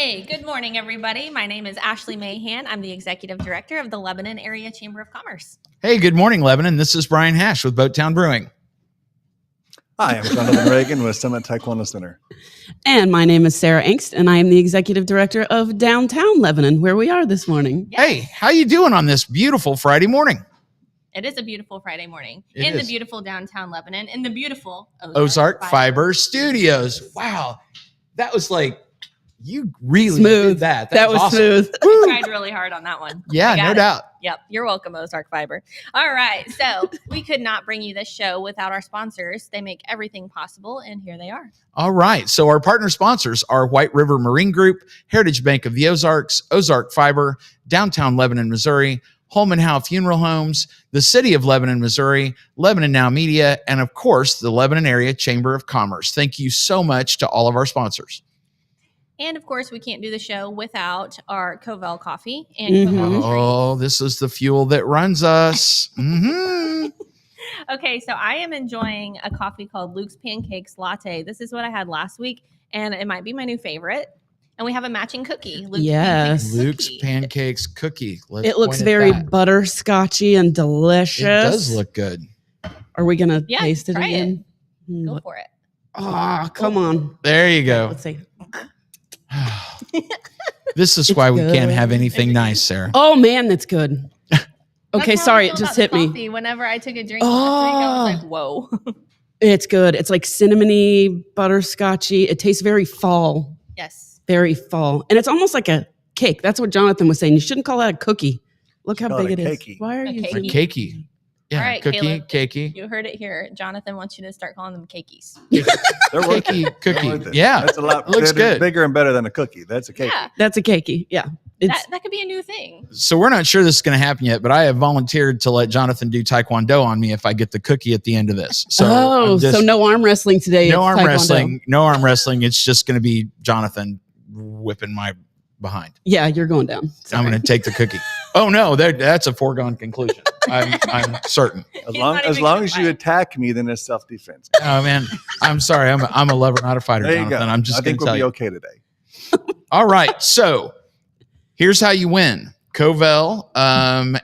Hey, good morning, everybody. My name is Ashley Mahan. I'm the Executive Director of the Lebanon Area Chamber of Commerce. Hey, good morning, Lebanon. This is Brian Hash with Boattown Brewing. Hi, I'm Jonathan Reagan with Summit Taekwondo Center. And my name is Sarah Engst, and I am the Executive Director of Downtown Lebanon, where we are this morning. Yes. Hey, how you doing on this beautiful Friday morning? It is a beautiful Friday morning It the is. beautiful downtown Lebanon, in the beautiful Ozark Fiber Studios. Wow, that was like, you really Smooth. did that. That was awesome. smooth. I tried really hard on that one. Yeah, I got no it. doubt. Yep. You're welcome, Ozark Fiber. All right. So we could not bring you this show without our sponsors. They make everything possible, and here they are. All right. So our partner sponsors are White River Marine Group, Heritage Bank of the Ozarks, Ozark Fiber, Downtown Lebanon, Missouri, Holman Howe Funeral Homes, the City of Lebanon, Missouri, Lebanon Now Media, and of course, the Lebanon Area Chamber of Commerce. Thank you so much to all of our sponsors. And of course, we can't do the show without our Covéll coffee and Mhm. Covéll treats. Oh, this is the fuel that runs us. Okay, so I am enjoying a coffee called Luke's Pancakes Latte. This is what I had last week, and it might be my new favorite. And we have a matching cookie. Luke's Yes. Pancakes Luke's cookie. Pancakes cookie. Let's It looks point at very that. butterscotchy and delicious. It does look good. Are we going to Yeah, taste it try again? Go for it. Oh, come on. There you go. Let's see. This is It's why we good. can't have anything nice, Sarah. Oh, man, that's good. Okay, That's how sorry, I it feel just about hit me. coffee. Whenever I took a drink last week, I was like, whoa. It's good. It's like cinnamony, butterscotchy. It tastes very fall. Yes. Very fall. And it's almost like a cake. That's what Jonathan was saying. You shouldn't call that a cookie. Look how Call big it it a is. cakey. Why are A you Or cakey. cakey. Yeah, All right, cookie, Caleb. cakey. You heard it here. Jonathan wants you to start calling them cakeys. They're working. Cakey cookie. I like that. Yeah, That's a lot looks good. bigger and better than a cookie. That's a cake. Yeah, That's a cakey. Yeah. It's that could be a new thing. So we're not sure this is going to happen yet, but I have volunteered to let Jonathan do Taekwondo on me if I get the cookie at the end of this. So I'm just- so no arm wrestling today. no It's arm Taekwondo. wrestling. No arm wrestling. It's just going to be Jonathan whipping my behind. Yeah, you're going down. I'm going to take the cookie. Oh no, that's a foregone conclusion. I'm certain. As He's long not as even long gonna as you fight. attack me, then it's self-defense. Oh man, I'm sorry. I'm a lover, not a fighter, There you Jonathan. go. I'm just I going think to we'll tell be you. okay today. All right. So here's how you win. Covéll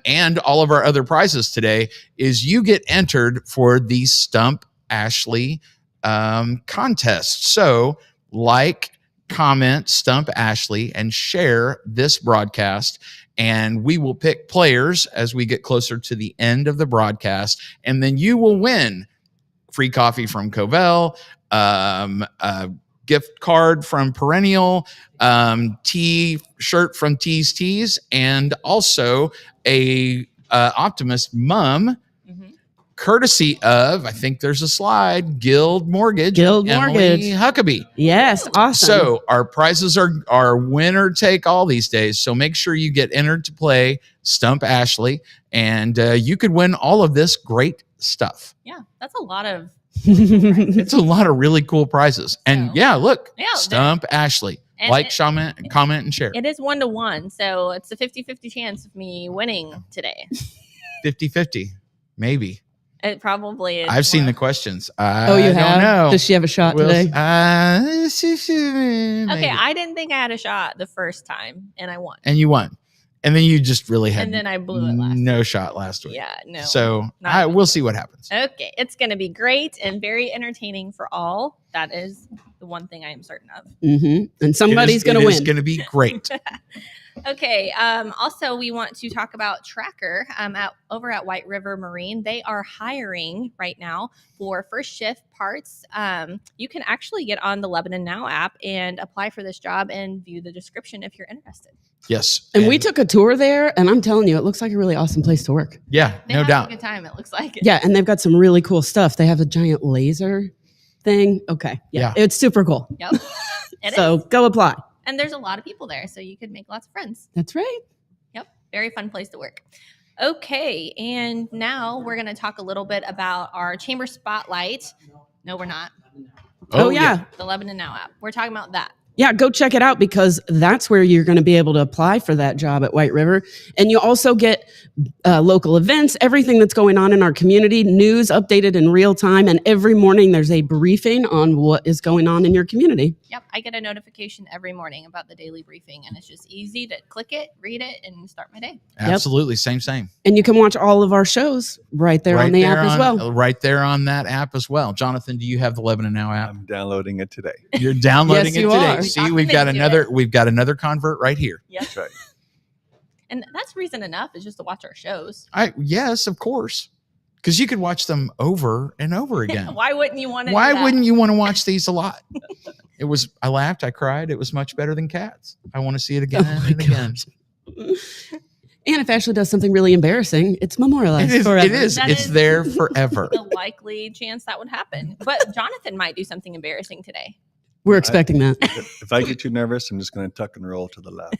and all of our other prizes today is you get entered for the Stump Ashley contest. So like, comment, Stump Ashley, and share this broadcast. And we will pick players as we get closer to the end of the broadcast. And then you will win free coffee from Covéll, a gift card from Perennial, shirt from Tees, and also a Optimist mum, Mhm. courtesy of, I think there's a slide, Guild Mortgage. Guild Emily Mortgage. Huckabee. Yes, awesome. So our prizes are winner take all these days. So make sure you get entered to play Stump Ashley, and you could win all of this great stuff. Yeah, that's a lot of. It's a lot of really cool prizes. And So- yeah, look, Yeah, Stump Ashley. and Like, it- comment, and share. It is 1-1, so it's a 50-50 chance of me winning today. 50-50, maybe. It probably is. I've seen the more. questions. you I don't have? know. Does she have a shot We'll- today? Okay, maybe. I didn't think I had a shot the first time, and I won. And you won. And then you just really had And then I blew it last no shot last week. Yeah, no. So not even we'll see what happens. Okay, it's going to be great and very entertaining for all. That is the one thing I am certain of. And somebody's going to It is win. going to be great. Okay. Also, we want to talk about Tracker over at White River Marine. They are hiring right now for first shift parts. You can actually get on the Lebanon Now app and apply for this job and view the description if you're interested. Yes. And we took a tour there, and I'm telling you, it looks like a really awesome place to work. Yeah, They no have doubt. a good time. It looks like. Yeah, and they've got some really cool stuff. They have a giant laser thing. Okay. Yeah. It's super cool. Yep. It So is. go apply. And there's a lot of people there, so you could make lots of friends. That's right. Yep. Very fun place to work. Okay. And now we're going to talk a little bit about our chamber spotlight. No, we're not. Oh, yeah. The Lebanon Now app. We're talking about that. Yeah, go check it out because that's where you're going to be able to apply for that job at White River. And you also get local events, everything that's going on in our community, news updated in real time. And every morning there's a briefing on what is going on in your community. Yep, I get a notification every morning about the daily briefing, and it's just easy to click it, read it, and start my day. Absolutely. Same. And you can watch all of our shows right there on the app as well. Right there on that app as well. Jonathan, do you have the Lebanon Now app? I'm downloading it today. You're downloading Yes, it you today. are. See, we've got another convert right here. Yep. That's right. And that's reason enough is just to watch our shows. Yes, of course. Because you could watch them over and over again. Why wouldn't you want to? Why wouldn't you want to watch these a lot? I laughed, I cried. It was much better than Cats. I want to see it again and again. And if Ashley does something really embarrassing, it's memorialized forever. It is. That It's is there forever. The likely chance that would happen. But Jonathan might do something embarrassing today. We're expecting that. If I get too nervous, I'm just going to tuck and roll to the left.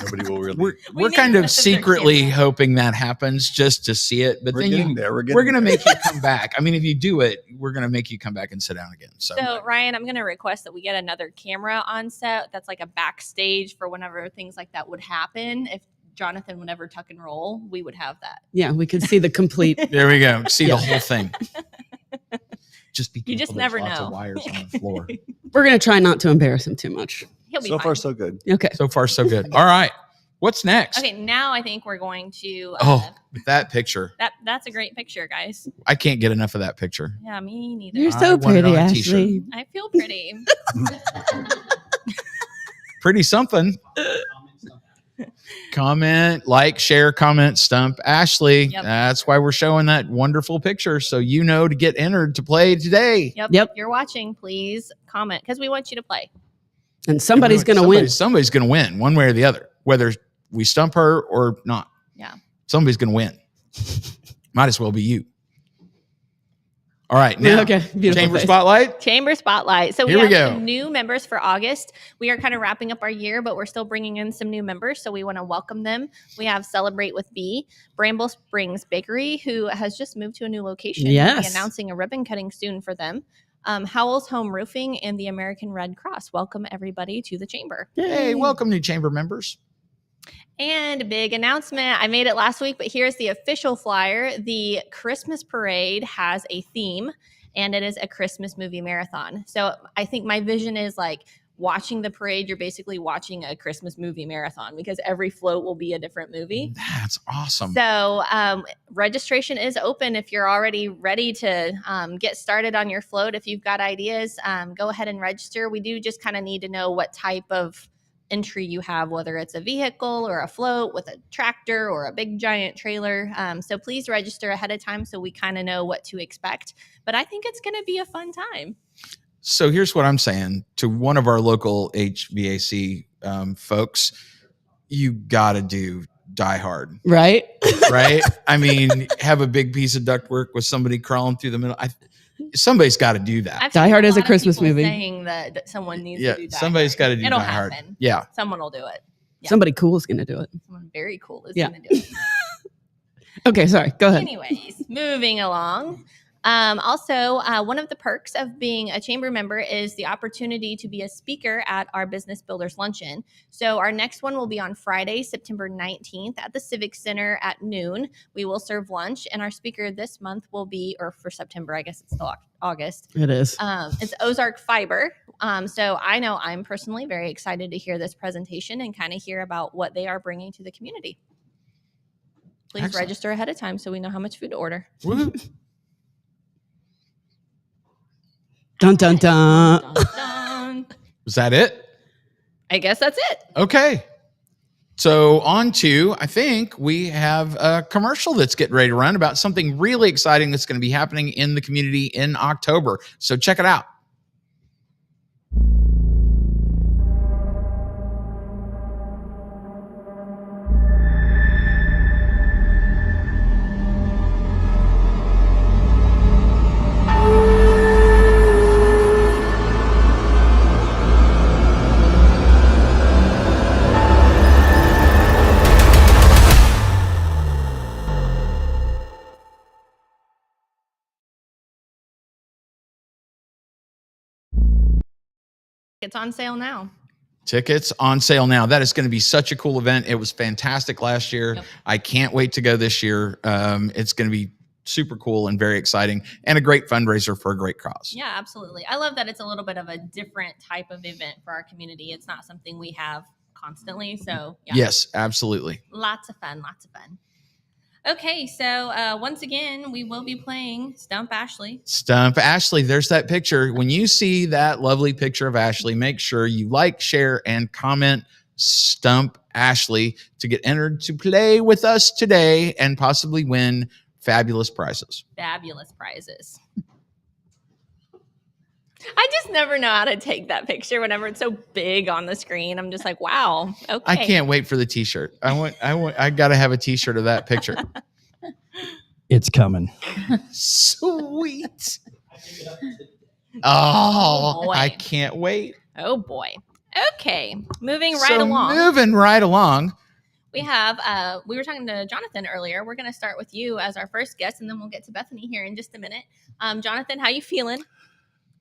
Nobody will really. We're need kind to of put this secretly camera. hoping that happens just to see it. But We're then getting there. we're going to make you come back. I mean, if you do it, we're going to make you come back and sit down again. So Ryan, I'm going to request that we get another camera on set. That's like a backstage for whenever things like that would happen. If Jonathan would ever tuck and roll, we would have that. Yeah, we could see the complete. There we go. See the whole thing. Just be careful. You just There's never lots know. of wires on the floor. We're going to try not to embarrass him too much. He'll be So fine. far, so good. Okay. So far, so good. All right. What's next? Okay, now I think we're going to. That picture. That's a great picture, guys. I can't get enough of that picture. Yeah, me neither. You're I so want it pretty, on a t-shirt. Ashley. I feel pretty. Pretty something. Comment, like, share, comment, stump Ashley. Yep. That's why we're showing that wonderful picture. So you know to get entered to play today. Yep. Yep. You're watching. Please comment because we want you to play. And somebody's going to win. Somebody's going to win one way or the other, whether we stump her or not. Yeah. Somebody's going to win. Might as well be you. All right. Now, Okay. Beautiful Chamber face. Spotlight. Chamber Spotlight. So Here we we have go. some new members for August. We are kind of wrapping up our year, but we're still bringing in some new members. So we want to welcome them. We have Celebrate with B, Bramble Springs Bakery, who has just moved to a new location. We'll be Yes. announcing a ribbon cutting soon for them. Howell's Home Roofing and the American Red Cross. Welcome everybody to the chamber. Hey, welcome new chamber members. And a big announcement. I made it last week, but here's the official flyer. The Christmas parade has a theme, and it is a Christmas movie marathon. So I think my vision is like watching the parade, you're basically watching a Christmas movie marathon because every float will be a different movie. That's awesome. So registration is open if you're already ready to get started on your float. If you've got ideas, go ahead and register. We do just kind of need to know what type of entry you have, whether it's a vehicle or a float with a tractor or a big giant trailer. So please register ahead of time so we kind of know what to expect. But I think it's going to be a fun time. So here's what I'm saying to one of our local HVAC folks. You got to do Die Hard, Right? right? I mean, have a big piece of ductwork with somebody crawling through the middle. Somebody's got to do that. I've Die seen Hard is lot a of Christmas people movie. saying that someone needs Yeah, to do Die somebody's Hard. got to do It'll Die Hard. happen. Yeah. Someone will do it. Yeah. Somebody cool is going to do it. Someone very cool is Yeah. going to do it. Okay, sorry. Go ahead. Anyways, moving along. Also, one of the perks of being a chamber member is the opportunity to be a speaker at our Business Builders Luncheon. So our next one will be on Friday, September 19th at the Civic Center at noon. We will serve lunch, and our speaker this month will be, or for September, I guess it's still August. It is. It's Ozark Fiber. So I know I'm personally very excited to hear this presentation and kind of hear about what they are bringing to the community. Please Excellent. register ahead of time so we know how much food to order. Woo-hoo. Dun, dun, dun. Dun, dun. Was that it? I guess that's it. Okay. So on to, I think we have a commercial that's getting ready to run about something really exciting that's going to be happening in the community in October. So check it out. It's on sale now. Tickets on sale now. That is going to be such a cool event. It was fantastic last year. Yep. I can't wait to go this year. It's going to be super cool and very exciting and a great fundraiser for a great cause. Yeah, absolutely. I love that it's a little bit of a different type of event for our community. It's not something we have constantly. So yeah. Yes, absolutely. Lots of fun. Okay, so once again, we will be playing Stump Ashley. Stump Ashley. There's that picture. When you see that lovely picture of Ashley, make sure you like, share, and comment Stump Ashley to get entered to play with us today and possibly win fabulous prizes. Fabulous prizes. I just never know how to take that picture whenever it's so big on the screen. I'm just like, wow. Okay. I can't wait for the t-shirt. I got to have a t-shirt of that picture. It's coming. Sweet. Oh, boy. I can't wait. Oh boy. Okay. Moving right along. Moving right along. We have, we were talking to Jonathan earlier. We're going to start with you as our first guest, and then we'll get to Bethany here in just a minute. Jonathan, how you feeling?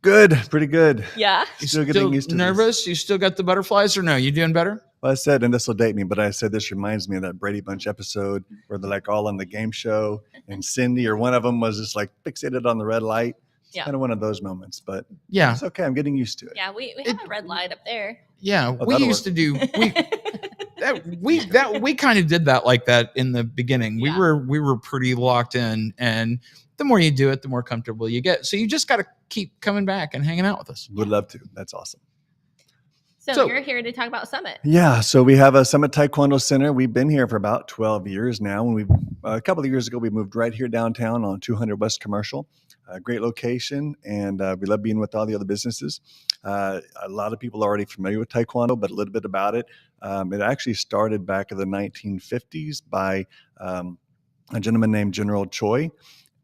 Good, pretty good. Yeah. Still getting used to nervous? this. You still got the butterflies or no? You doing better? Well, I said, and this will date me, but I said this reminds me of that Brady Bunch episode where they're like all on the game show, and Cindy or one of them was just like fixated on the red light. It's kind of one of those moments, but yeah, it's okay. I'm getting used to it. Yeah, we have a red light up there. Yeah, Oh, we used to do we kind of did that like that in the beginning. Yeah. We were pretty locked in, and the more you do it, the more comfortable you get. So you just got to keep coming back and hanging out with us. Would love to. That's awesome. So you're here to talk about Summit. Yeah, so we have a Summit Taekwondo Center. We've been here for about 12 years now. And we a couple of years ago, we moved right here downtown on 200 West Commercial. Great location, and we love being with all the other businesses. A lot of people are already familiar with Taekwondo, but a little bit about it. It actually started back in the 1950s by a gentleman named General Choi.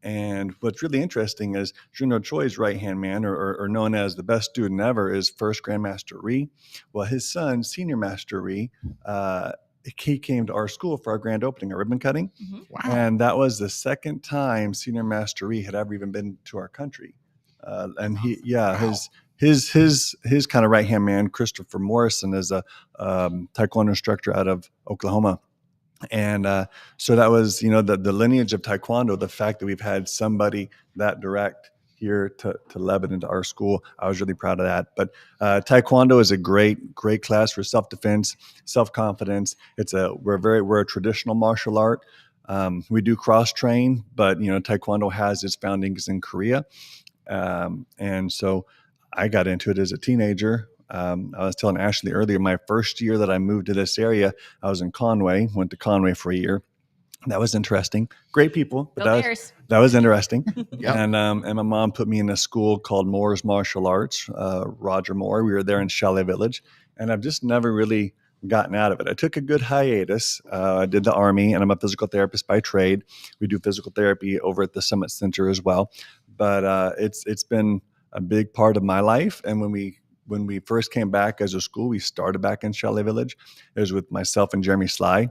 And what's really interesting is General Choi's right-hand man, or known as the best student ever, is First Grandmaster Rhee. Well, his son, Senior Master Rhee, he came to our school for our grand opening, our ribbon cutting. Mm-hmm. Wow. And that was the second time Senior Master Rhee had ever even been to our country. And his kind of right-hand man, Christopher Morrison, is a Taekwondo instructor out of Oklahoma. And so that was, the lineage of Taekwondo, the fact that we've had somebody that direct here to Lebanon, to our school. I was really proud of that. But Taekwondo is a great class for self-defense, self-confidence. We're a traditional martial art. We do cross-train, but, Taekwondo has its foundings in Korea. And so I got into it as a teenager. I was telling Ashley earlier, my first year that I moved to this area, I was in Conway, went to Conway for a year. That was interesting. Great people, but that was interesting. Yep. And my mom put me in a school called Moore's Martial Arts, Roger Moore. We were there in Chalet Village, and I've just never really gotten out of it. I took a good hiatus. I did the Army, and I'm a physical therapist by trade. We do physical therapy over at the Summit Center as well. But it's been a big part of my life. And when we first came back as a school, we started back in Chalet Village. It was with myself and Jeremy Sly.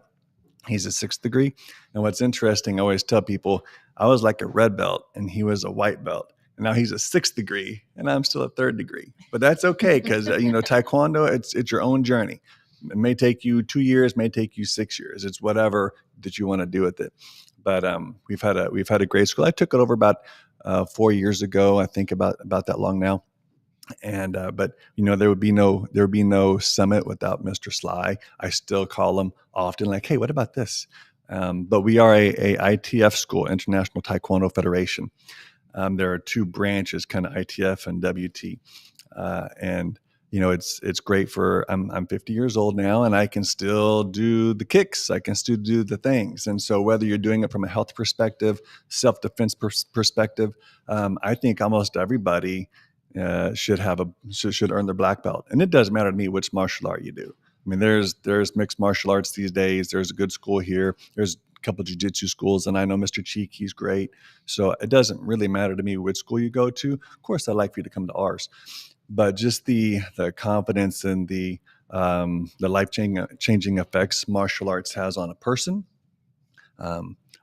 He's a 6th degree. And what's interesting, I always tell people, I was like a red belt and he was a white belt. And now he's a 6th degree and I'm still a 3rd degree. But that's okay because, Taekwondo, it's your own journey. It may take you 2 years, may take you 6 years. It's whatever that you want to do with it. But we've had a great school. I took it over about 4 years ago, I think about that long now. And but there would be no Summit without Mr. Sly. I still call him often, like, hey, what about this? But we are a ITF school, International Taekwondo Federation. There are 2 branches, kind of ITF and WT, and it's great for. I'm 50 years old now, and I can still do the kicks. I can still do the things. And so whether you're doing it from a health perspective, self-defense perspective, I think almost everybody should earn their black belt. And it doesn't matter to me which martial art you do. I mean, there's mixed martial arts these days. There's a good school here. There's a couple of jiu-jitsu schools, and I know Mr. Cheek, he's great. So it doesn't really matter to me which school you go to. Of course, I'd like for you to come to ours. But just the confidence and the life-changing effects martial arts has on a person,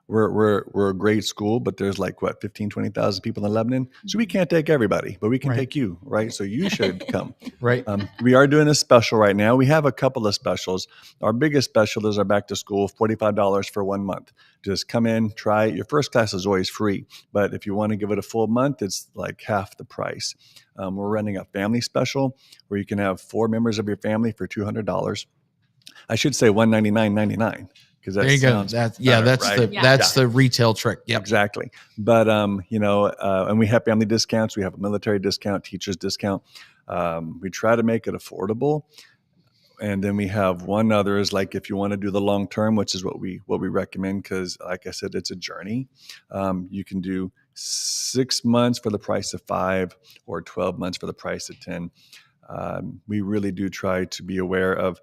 we're a great school, but there's like 15,000-20,000 people in Lebanon, so we can't take everybody, but we can take you, right? So you should come. Right. We are doing a special right now. We have a couple of specials. Our biggest special is our back to school, $45 for 1 month. Just come in, try it. Your first class is always free, but if you want to give it a full month, it's like half the price. We're running a family special where you can have 4 members of your family for $200. I should say $199.99 because that There you go. sounds That's better, right? that's the retail trick. Yep. Exactly. But and we have family discounts. We have a military discount, teachers discount. We try to make it affordable. And then we have one other is like if you want to do the long term, which is what we recommend, because like I said, it's a journey. You can do 6 months for the price of 5 or 12 months for the price of 10. We really do try to be aware of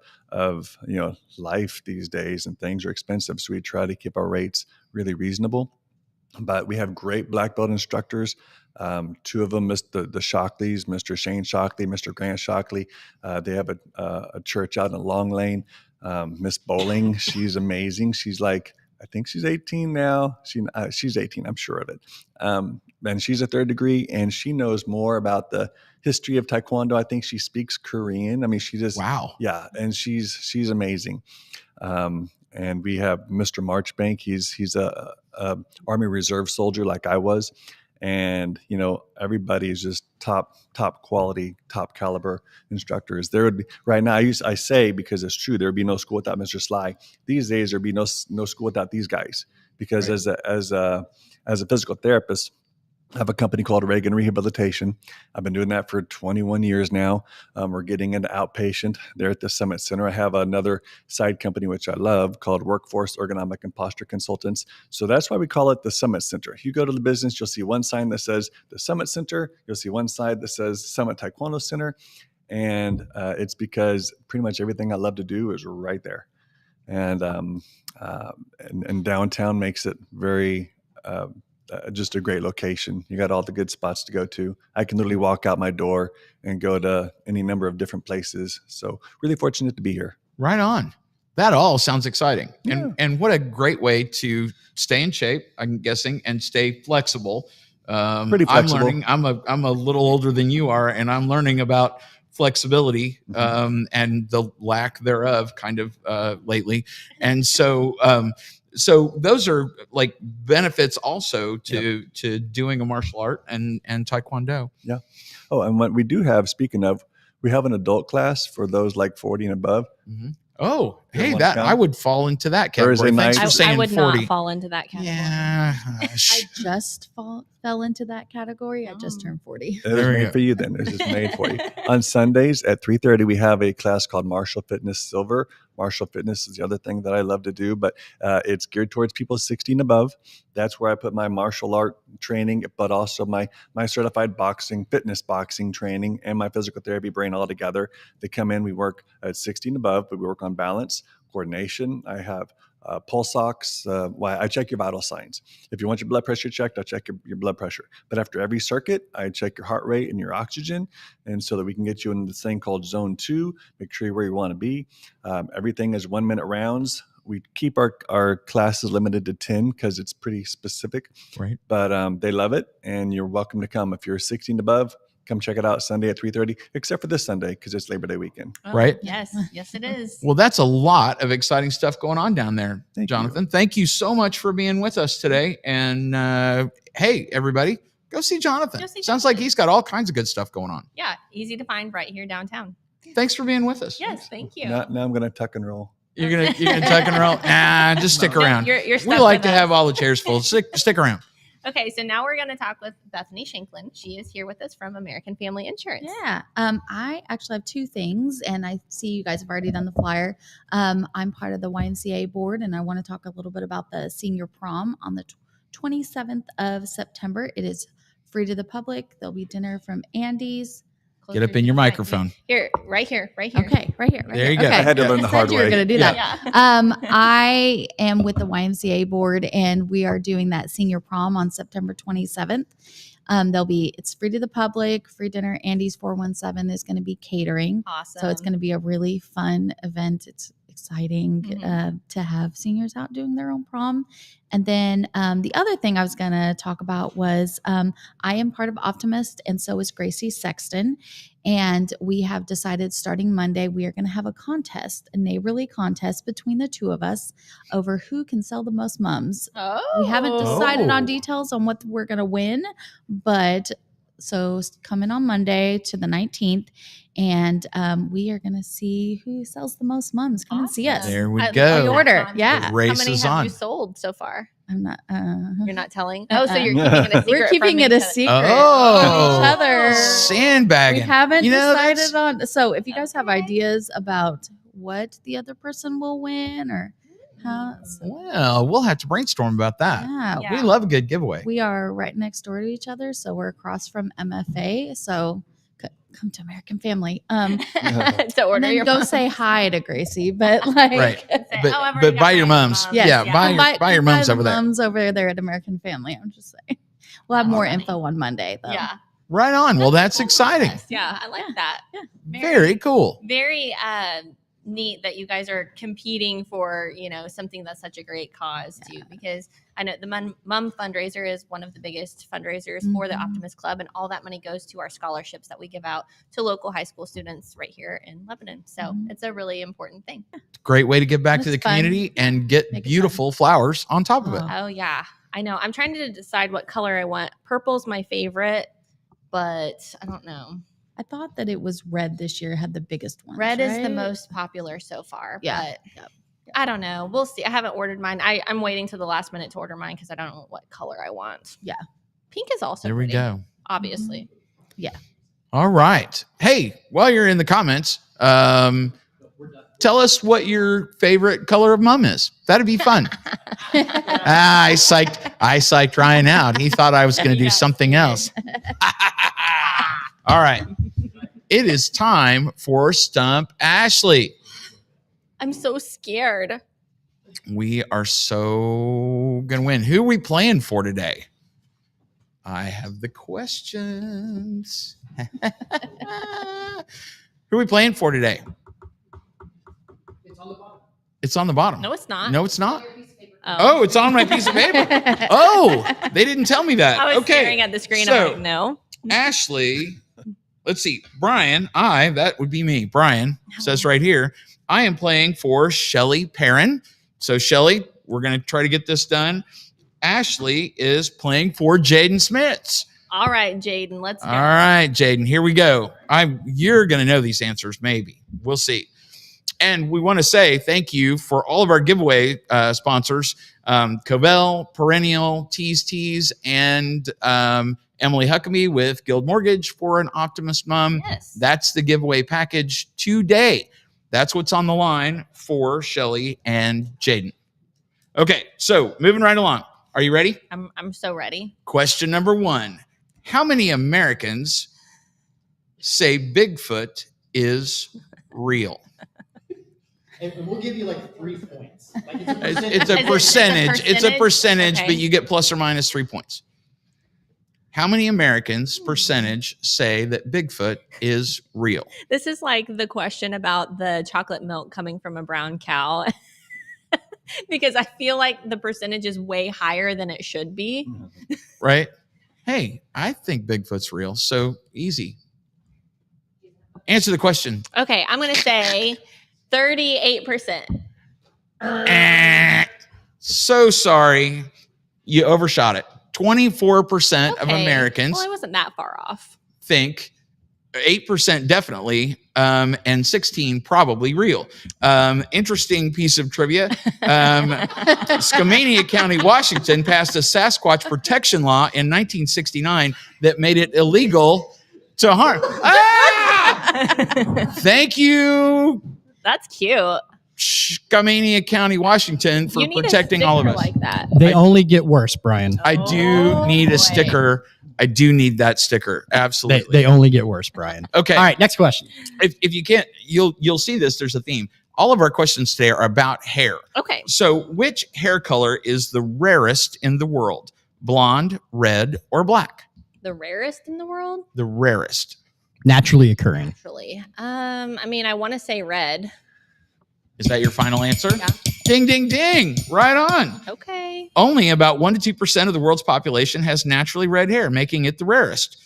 life these days, and things are expensive. So we try to keep our rates really reasonable. But we have great black belt instructors. 2 of them, the Shockleys, Mr. Shane Shockley, Mr. Grant Shockley. They have a church out in Long Lane. Miss Bowling, she's amazing. She's like, I think she's 18 now. She's 18, I'm sure of it. And she's a 3rd degree, and she knows more about the history of Taekwondo. I think she speaks Korean. I mean, she just, Wow. yeah, and she's amazing. And we have Mr. Marchbank. He's a Army Reserve soldier like I was. And, everybody is just top quality, top caliber instructors. There would be right now. I say, because it's true, there would be no school without Mr. Sly. These days, there'd be no school without these guys, because Right. as a physical therapist, I have a company called Reagan Rehabilitation. I've been doing that for 21 years now. We're getting into outpatient there at the Summit Center. I have another side company, which I love, called Workforce Ergonomic and Posture Consultants. So that's why we call it the Summit Center. If you go to the business, you'll see one sign that says the Summit Center. You'll see one side that says Summit Taekwondo Center. And it's because pretty much everything I love to do is right there. And downtown makes it very just a great location. You got all the good spots to go to. I can literally walk out my door and go to any number of different places. So really fortunate to be here. Right on. That all sounds exciting. Yeah. And what a great way to stay in shape, I'm guessing, and stay flexible. Pretty flexible. I'm a little older than you are, and I'm learning about flexibility and the lack thereof kind of lately. And so those are like benefits also to doing a martial art and Taekwondo. Yeah. Oh, and what we do have, speaking of, we have an adult class for those like 40 and above. Mm-hmm. Oh, You hey, wanna that come? I would fall into that category. Thursday Thanks night. for saying I would 40. not fall into that category. Yeah. I just fell into that category. I just turned 40. It was There we made go. for you then. It was just made for you. On Sundays at 3:30, we have a class called Martial Fitness Silver. Martial Fitness is the other thing that I love to do, but it's geared towards people 60 and above. That's where I put my martial art training, but also my certified fitness boxing training, and my physical therapy brain all together. They come in, we work at 60 and above, but we work on balance, coordination. I have pulse ox. I check your vital signs. If you want your blood pressure checked, I'll check your blood pressure. But after every circuit, I check your heart rate and your oxygen, and so that we can get you into this thing called Zone 2, make sure you're where you want to be. Everything is 1-minute rounds. We keep our classes limited to 10 because it's pretty specific. Right. But they love it, and you're welcome to come. If you're 16 and above, come check it out Sunday at 3:30, except for this Sunday because it's Labor Day weekend. Oh, Right. Yes, it is. Well, that's a lot of exciting stuff going on down there, Thank Jonathan. Thank you so much for being with us today. And hey, everybody, go see Jonathan. Go see Sounds like Jonathan. he's got all kinds of good stuff going on. Yeah, easy to find right here downtown. Thanks for being with us. Yes, thank you. Now I'm going to tuck and roll. You're gonna tuck and roll. Nah, just stick No, around. you're We stuck like with to us. have all the chairs full. Stick around. Okay, so now we're going to talk with Bethany Shanklin. She is here with us from American Family Insurance. Yeah. I actually have 2 things, and I see you guys have already done the flyer. I'm part of the YMCA board, and I want to talk a little bit about the senior prom on the 27th of September. It is free to the public. There'll be dinner from Andy's. Get up in your microphone. Here, right here. Okay, right here. There you go. Okay. I had to learn the hard You were way. going to do Yeah. that. Yeah. I am with the YMCA board, and we are doing that senior prom on September 27th. It's free to the public, free dinner. Andy's 417 is going to be catering. Awesome. So it's going to be a really fun event. It's exciting Mhm. to have seniors out doing their own prom. And then the other thing I was going to talk about was I am part of Optimist, and so is Gracie Sexton. And we have decided starting Monday, we are going to have a contest, a neighborly contest between the two of us over who can sell the most mums. Oh, We haven't decided on Oh. details on what we're going to win, but so come in on Monday to the 19th, and we are going to see who sells the most mums. Come and see us. Awesome. There we I love go. The order, that yeah. concept. The race How many is have on. you sold so far? I'm not. You're not telling. Uh-uh. Oh, so you're keeping it a secret. We're keeping from it a each other. secret Oh. from each other. Sandbagging. We haven't You know, decided that's- on. So if you guys have ideas about what the other person will win or how, Well, we'll have to brainstorm about that. yeah, Yeah. We love a good giveaway. we are right next door to each other, so we're across from MFA. So come to American Family. to And order then your go mom. say hi to Gracie, but like, Right. Say, But- "Oh, I've but already buy got your my mums. mom." Yeah, buy your mums the over there. Mums over there at American Family. I'm just saying. We'll have more Funny. info on Monday, though. Yeah. Right on. Well, that's exciting. Yeah, I like that. Yeah. Very cool. Very neat that you guys are competing for, something that's such a great cause too, because I know the mum fundraiser is one of the biggest fundraisers for the Mhm. Optimist Club, and all that money goes to our scholarships that we give out to local high school students right here in Lebanon. So Mhm. it's a really important thing. Great way to give back to the It's fun. community and get Make it beautiful flowers on top of it. Oh. Oh yeah, I know. I'm trying to decide what color I want. Purple's my favorite, but I don't know. I thought that it was red this year, had the biggest one. Red is the most popular so far. Yeah. But Yep. I don't know. We'll see. I haven't ordered mine. I'm waiting to the last minute to order mine because I don't know what color I want. Yeah. Pink is also There we pretty, go. obviously. All right. Hey, while you're in the comments, tell us what your favorite color of mum is. That'd be fun. I psyched Ryan out. He thought I was going to do Yeah. something else. All right. It is time for Stump Ashley. I'm so scared. We are so going to win. Who are we playing for today? I have the questions. Who are we playing for today? It's on the bottom. No, it's not. No, it's not. Oh, Oh, it's on my piece of paper. Oh, they didn't tell me that. I was Okay. staring at the screen. So- I'm like, no. Ashley, let's see. Brian, that would be me. Brian says right here, I am playing for Shelly Perrin. So, Shelly, we're going to try to get this done. Ashley is playing for Jaden Smits. All right, Jaden, let's go. All right, Jaden, here we go. You're going to know these answers, maybe. We'll see. And we want to say thank you for all of our giveaway sponsors, Covéll, Perennial, Tees, and Emily Huckabee with Guild Mortgage for an Optimist mom. Yes. That's the giveaway package today. That's what's on the line for Shelly and Jaden. Okay, so moving right along. Are you ready? I'm so ready. Question number 1. How many Americans say Bigfoot is real? And we'll give you like 3 points. Like It's a Is it percentage. It's a percentage, Okay. but you get plus or minus 3 points. How many Americans percentage say that Bigfoot is real? This is like the question about the chocolate milk coming from a brown cow. Because I feel like the percentage is way higher than it should be. Right? Hey, I think Bigfoot's real. So easy. Answer the question. Okay, I'm going to say 38%. So sorry. You overshot it. 24% of Okay. Americans Well, I wasn't that far off. think 8% definitely, and 16 probably real. Interesting piece of trivia. Skamania County, Washington passed a Sasquatch protection law in 1969 that made it illegal to harm. Ah! Thank you, That's cute. Skamania County, Washington, for You need a protecting all of sticker us. like that. They only get worse, Brian. I do Oh, need boy. a sticker. I do need that sticker. Absolutely. They only get worse, Brian. Okay. All right, next question. If you can't, you'll see this. There's a theme. All of our questions today are about hair. Okay. So, which hair color is the rarest in the world? Blonde, red, or black? The rarest in the world? The rarest. Naturally occurring. Naturally. I mean, I want to say red. Is that your final answer? Yeah. Ding, ding, ding. Right on. Okay. Only about 1 to 2% of the world's population has naturally red hair, making it the rarest.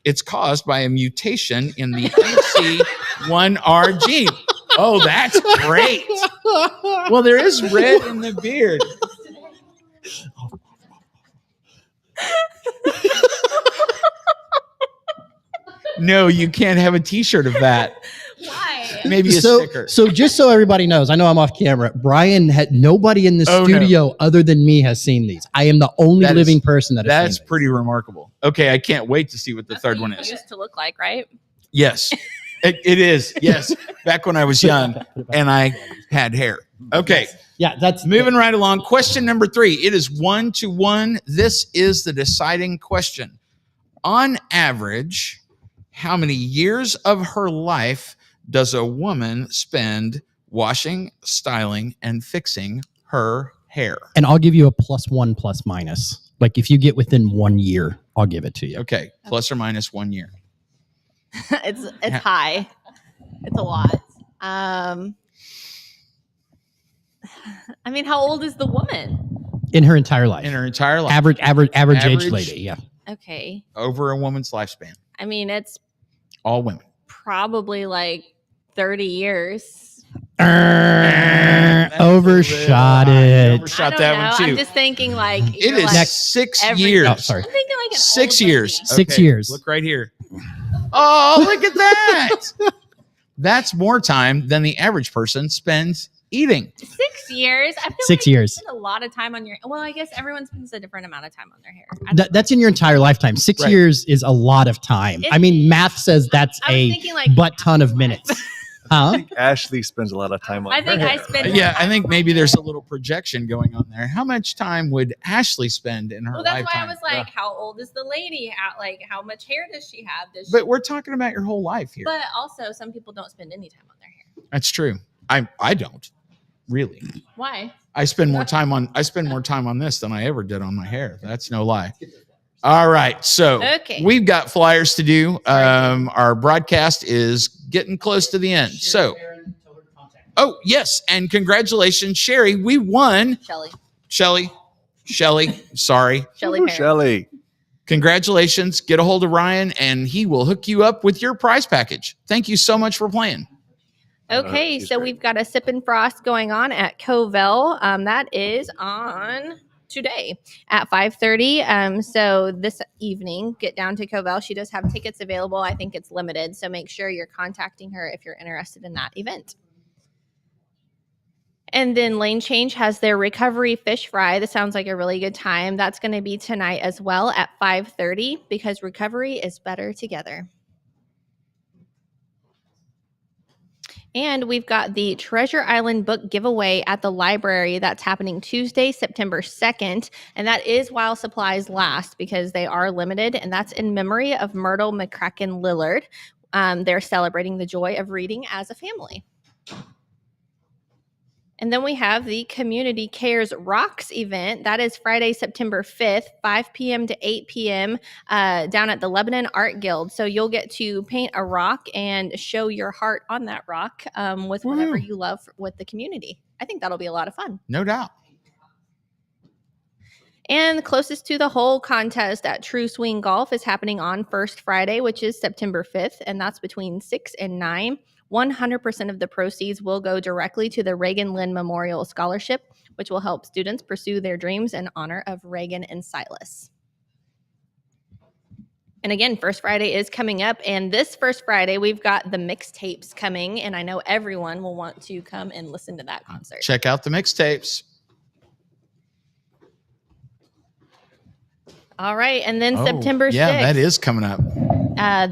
It's caused by a mutation in the MC1R gene. Oh, that's great. Well, there is red in the beard. No, you can't have a t-shirt of that. Why? Maybe a so, sticker. so just so everybody knows, I know I'm off camera. Brian had nobody in the Oh, no. studio other than me has seen these. I am the only That is- living person that has That's seen pretty remarkable. Okay, I can't wait to see what the That's third what one you is. used to look like, right? Yes, it is. Yes, back when I was young and I had hair. Okay, these. Yeah, that's moving right along. Question number 3. It is 1-1. This is the deciding question. On average, how many years of her life does a woman spend washing, styling, and fixing her hair? And I'll give you a +1 ±. Like if you get within 1 year, I'll give it to you. Okay, plus or minus 1 year. it's high. It's a lot. I mean, how old is the woman? In her entire life. In her entire life. average age Average. lady. Yeah. Okay. Over a woman's lifespan. I mean, it's All women. probably like 30 years. Overshot it. Overshot I don't that know. one too. I'm just thinking like It you're is like, 6 every- years. Oh, sorry. I'm thinking like an 6 old years. lady. 6 years. Look right here. Oh, look at that. That's more time than the average person spends eating. 6 years. I feel 6 like years. you spend a lot of time on your. Well, I guess everyone spends a different amount of time on their hair. I don't That's in your entire lifetime. 6 Right. years is a lot of time. It I mean, is. math says that's I was a thinking like butt ton of half minutes. life. Huh? Ashley spends a lot of time on I think her I hair. spend. more Yeah, I time think on maybe my there's hair. a little projection going on there. How much time would Ashley spend in her Well, that's lifetime? why I was like, how old is the lady? How much hair does she have? But we're talking about your whole life here. But also, some people don't spend any time on their hair. That's true. I don't really. Why? I spend more time on this than I ever did on my hair. That's no lie. All right, so Okay. we've got flyers to do. Our broadcast is getting close to the end. So, oh yes, and congratulations, Sherry. We won. Shelly Sorry. Woo, Perry. Shelley. Congratulations. Get a hold of Ryan, and he will hook you up with your prize package. Thank you so much for playing. Okay, she's so great. we've got a sip and frost going on at Covéll. That is on today at 5:30. So this evening, get down to Covéll. She does have tickets available. I think it's limited, so make sure you're contacting her if you're interested in that event. And then Lane Change has their recovery fish fry. That sounds like a really good time. That's going to be tonight as well at 5:30 because recovery is better together. And we've got the Treasure Island book giveaway at the library. That's happening Tuesday, September 2nd. And that is while supplies last because they are limited. And that's in memory of Myrtle McCracken Lillard. They're celebrating the joy of reading as a family. And then we have the Community Cares Rocks event. That is Friday, September 5th, 5 p.m. to 8 p.m. Down at the Lebanon Art Guild. So you'll get to paint a rock and show your heart on that rock with whatever you love with the community. I think that'll be a lot of fun. No doubt. And closest to the hole contest at True Swing Golf is happening on First Friday, which is September 5th, and that's between 6 and 9. 100% of the proceeds will go directly to the Reagan Lynn Memorial Scholarship, which will help students pursue their dreams in honor of Reagan and Silas. And again, First Friday is coming up, and this First Friday, we've got the mixtapes coming, and I know everyone will want to come and listen to that concert. Check out the mixtapes. All right, and then Oh, September 6th. Yeah, that is coming up.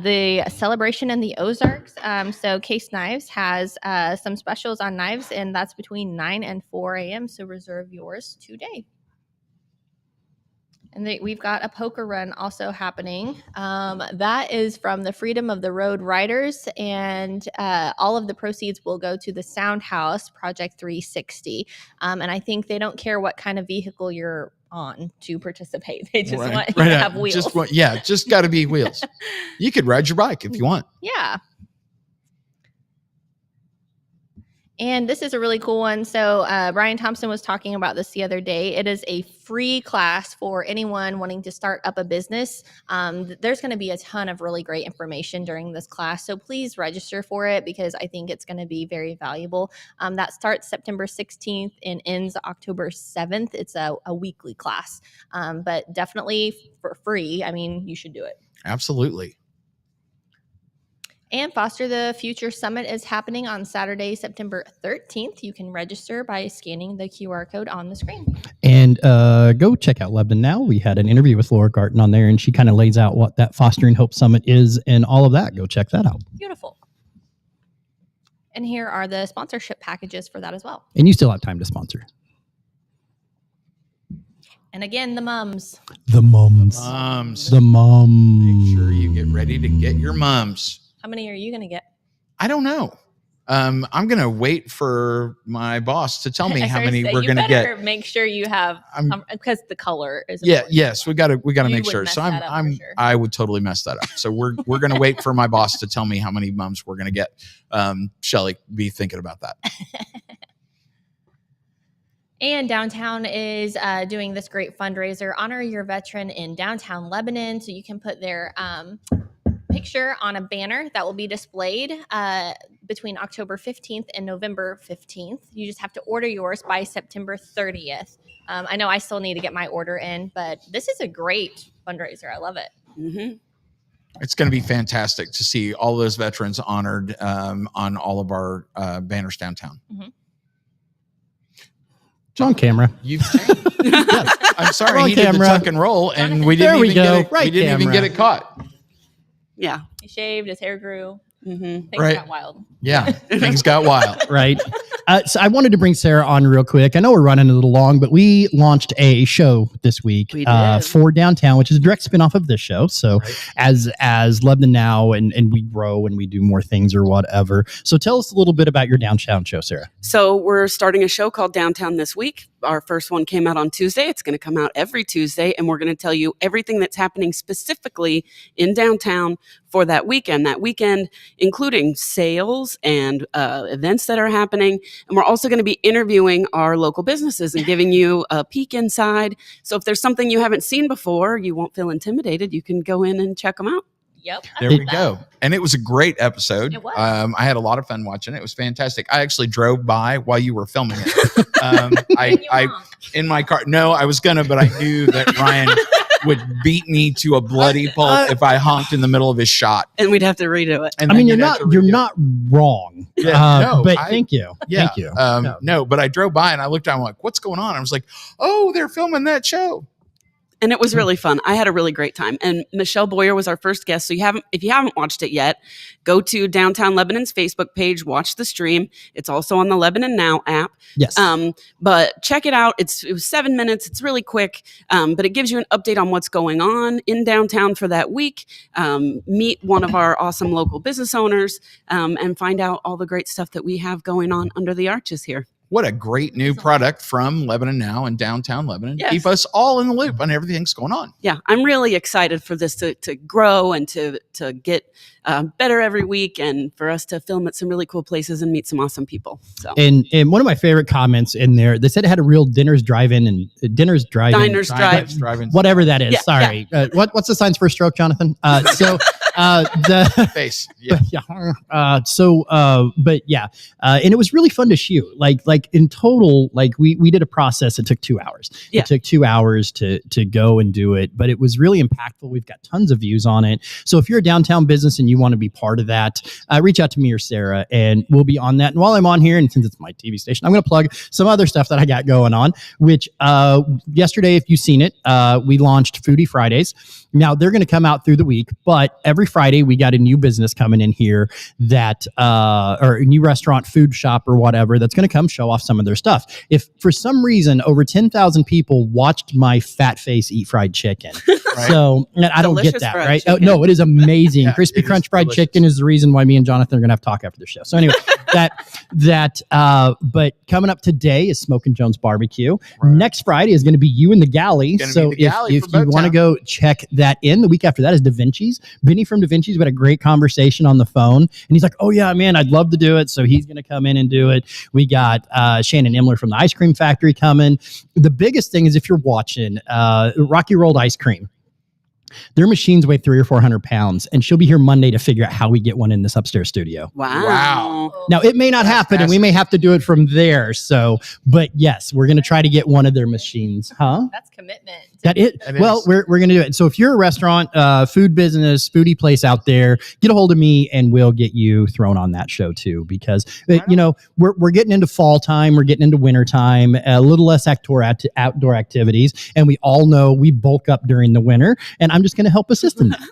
The celebration in the Ozarks. So Case Knives has some specials on knives, and that's between 9 and 4 a.m. So reserve yours today. And we've got a poker run also happening. That is from the Freedom of the Road Riders, and all of the proceeds will go to the Sound House Project 360. And I think they don't care what kind of vehicle you're on to participate. They just want you to have wheels. Just got to be wheels. You could ride your bike if you want. Yeah. And this is a really cool one. So Brian Thompson was talking about this the other day. It is a free class for anyone wanting to start up a business. There's going to be a ton of really great information during this class. So please register for it because I think it's going to be very valuable. That starts September 16th and ends October 7th. It's a weekly class, but definitely for free. I mean, you should do it. Absolutely. And Foster the Future Summit is happening on Saturday, September 13th. You can register by scanning the QR code on the screen. And go check out Lebanon Now. We had an interview with Laura Garten on there, and she kind of lays out what that Fostering Hope Summit is and all of that. Go check that out. Beautiful. And here are the sponsorship packages for that as well. And you still have time to sponsor. And again, the mums. The mums. The mums. Make sure you get ready to get your mums. How many are you going to get? I don't know. I'm going to wait for my boss to tell me how many we're going to get. Make sure you have, because the color is important. Yes, we got to make sure. Mess So that up for sure. I would totally mess that up. So we're going to wait for my boss to tell me how many mums we're going to get. Shelly, be thinking about that. And Downtown is doing this great fundraiser, Honor Your Veteran in Downtown Lebanon. So you can put their picture on a banner that will be displayed between October 15th and November 15th. You just have to order yours by September 30th. I know I still need to get my order in, but this is a great fundraiser. I love it. Mm-hmm. It's going to be fantastic to see all those veterans honored on all of our banners downtown. Mm-hmm. It's on camera. You've changed. Yes. I'm sorry, he did the tuck and roll, and we didn't even get it caught. Yeah. He shaved, his hair grew. Mm-hmm. Things got wild. Yeah, things got wild. Right. So I wanted to bring Sarah on real quick. I know we're running a little long, but we launched a show this week for Downtown, which is a direct spinoff of this show. So as Lebanon Now and we grow and we do more things or whatever. So tell us a little bit about your Downtown show, Sarah. So we're starting a show called Downtown this week. Our first one came out on Tuesday. It's going to come out every Tuesday, and we're going to tell you everything that's happening specifically in downtown for that weekend, including sales and events that are happening. And we're also going to be interviewing our local businesses and giving you a peek inside. So if there's something you haven't seen before, you won't feel intimidated. You can go in and check them out. Yep. There we go. And it was a great episode. It was. I had a lot of fun watching it. It was fantastic. I actually drove by while you were filming it. I in my car. No, I was gonna, but I knew that Ryan would beat me to a bloody pulp if I honked in the middle of his shot. And we'd have to redo it. And I mean, you're not wrong. Yeah, thank you. Yeah, Thank you. No, but I drove by and I looked down. I'm like, what's going on? I was like, oh, they're filming that show. And it was really fun. I had a really great time. And Michelle Boyer was our first guest. So if you haven't watched it yet, go to Downtown Lebanon's Facebook page, watch the stream. It's also on the Lebanon Now app. Yes. But check it out. It was 7 minutes. It's really quick. But it gives you an update on what's going on in downtown for that week. Meet one of our awesome local business owners and find out all the great stuff that we have going on under the arches here. What a great new product from Lebanon Now and Downtown Lebanon. Yes. Keep us all in the loop on everything's going on. Yeah, I'm really excited for this to grow and to get better every week, and for us to film at some really cool places and meet some awesome people. So, and one of my favorite comments in there, they said it had a real diners drive-in, whatever that is. Yeah, sorry, yeah. What's the signs for a stroke, Jonathan? The face. Yeah. And it was really fun to shoot. Like in total, like we did a process. It took 2 hours. Yeah. It took 2 hours to go and do it, but it was really impactful. We've got tons of views on it. So if you're a downtown business and you want to be part of that, reach out to me or Sarah, and we'll be on that. And while I'm on here, and since it's my TV station, I'm going to plug some other stuff that I got going on. Which yesterday, if you've seen it, we launched Foodie Fridays. Now they're going to come out through the week, but every Friday we got a new business coming in here that, or a new restaurant, food shop, or whatever that's going to come show off some of their stuff. If for some reason over 10,000 people watched my fat face eat fried chicken, Right. so I don't get that, right? Oh, no, it is amazing. Yeah, Crispy it is Crunch fried delicious. chicken is the reason why me and Jonathan are going to have to talk after the show. So anyway, But coming up today is Smoke and Jones Barbecue. Right. Next Friday is going to be You and the Galley. Gonna So be the Galley if for you want to Boatown. go check that in, the week after that is Da Vinci's. Benny from Da Vinci's, we had a great conversation on the phone, and he's like, "Oh yeah, man, I'd love to do it." So he's going to come in and do it. We got Shannon Imler from the Ice Cream Factory coming. The biggest thing is if you're watching Rocky Rolled Ice Cream. Their machines weigh 300 or 400 pounds, and she'll be here Monday to figure out how we get one in this upstairs studio. Wow. Now, it may not happen, and we may have to do it from there. So, but yes, we're going to try to get one of their machines. Huh? That's commitment. That it? Well, is. we're going to do it. So if you're a restaurant, food business, foodie place out there, get a hold of me and we'll get you thrown on that show too. Because, we're getting into fall time. We're getting into winter time, a little less outdoor activities. And we all know we bulk up during the winter. And I'm just going to help assist in that.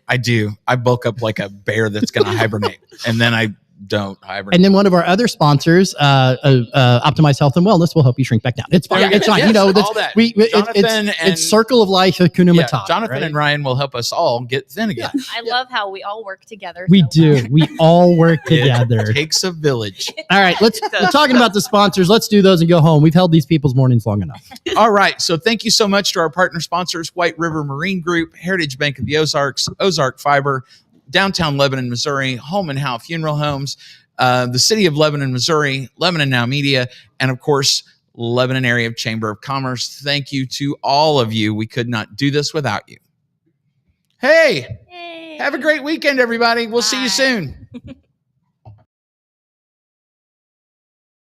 I do. I bulk up like a bear that's going to hibernate, and then I don't hibernate. And then one of our other sponsors, Optimize Health and Wellness, will help you shrink back down. It's fine. Yeah, it's fine. yes, That's, all that. Jonathan it's circle of life, Hakuna Yeah, Matata. Jonathan right? and Ryan will help us all get thin again. I love how we all work together. We so do. well. We all work together. It takes a village. All right, we're talking about the sponsors. Let's do those and go home. We've held these people's mornings long enough. All right. So thank you so much to our partner sponsors, White River Marine Group, Heritage Bank of the Ozarks, Ozark Fiber, Downtown Lebanon, Missouri, Holman Howe Funeral Homes, the City of Lebanon, Missouri, Lebanon Now Media, and of course, Lebanon Area Chamber of Commerce. Thank you to all of you. We could not do this without you. Hey, Yay. have a great weekend, everybody. We'll see you Bye. soon.